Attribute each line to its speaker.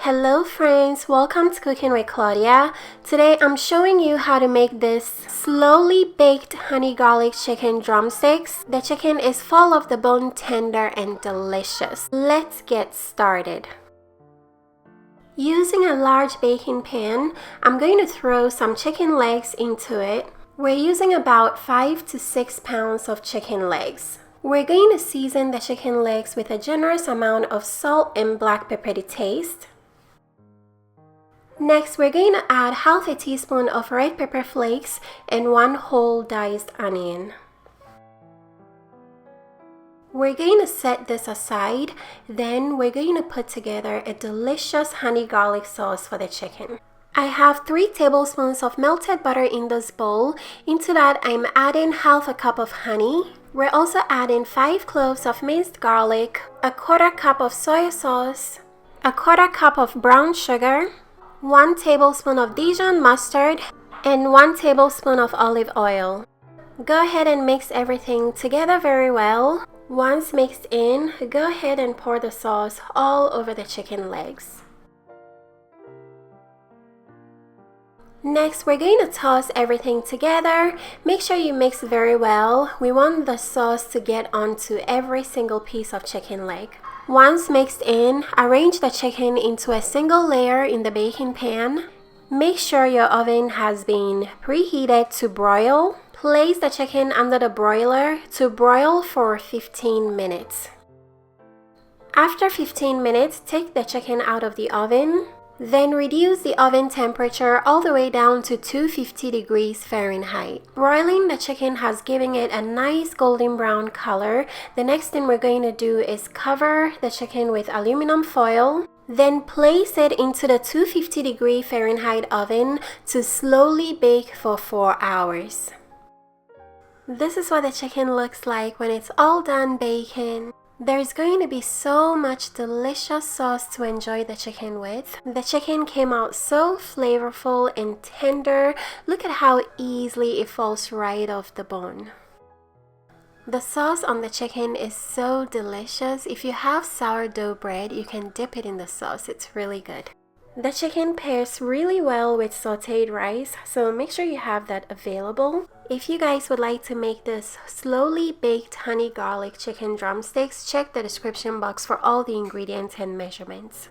Speaker 1: Hello friends, welcome to Cooking with Claudia. Today I'm showing you how to make this slowly baked honey garlic chicken drumsticks. The chicken is full of the bone, tender and delicious. Let's get started. Using a large baking pan, I'm going to throw some chicken legs into it. We're using about 5 to 6 pounds of chicken legs. We're going to season the chicken legs with a generous amount of salt and black pepper to taste. Next, we're going to add half a teaspoon of red pepper flakes and 1 whole diced onion. We're going to set this aside, then we're going to put together a delicious honey garlic sauce for the chicken. I have 3 tablespoons of melted butter in this bowl. Into that, I'm adding half a cup of honey. We're also adding 5 cloves of minced garlic, a 1/4 cup of soy sauce, a 1/4 cup of brown sugar, 1 tablespoon of Dijon mustard, and 1 tablespoon of olive oil. Go ahead and mix everything together very well. Once mixed in, go ahead and pour the sauce all over the chicken legs. Next, we're going to toss everything together. Make sure you mix very well. We want the sauce to get onto every single piece of chicken leg. Once mixed in, arrange the chicken into a single layer in the baking pan. Make sure your oven has been preheated to broil. Place the chicken under the broiler to broil for 15 minutes. After 15 minutes, take the chicken out of the oven. Then reduce the oven temperature all the way down to 250 degrees Fahrenheit. Broiling the chicken has given it a nice golden brown color. The next thing we're going to do is cover the chicken with aluminum foil. Then place it into the 250 degree Fahrenheit oven to slowly bake for 4 hours. This is what the chicken looks like when it's all done baking. There's going to be so much delicious sauce to enjoy the chicken with. The chicken came out so flavorful and tender. Look at how easily it falls right off the bone. The sauce on the chicken is so delicious. If you have sourdough bread, you can dip it in the sauce. It's really good. The chicken pairs really well with sauteed rice, so make sure you have that available. If you guys would like to make this slowly baked honey garlic chicken drumsticks, check the description box for all the ingredients and measurements.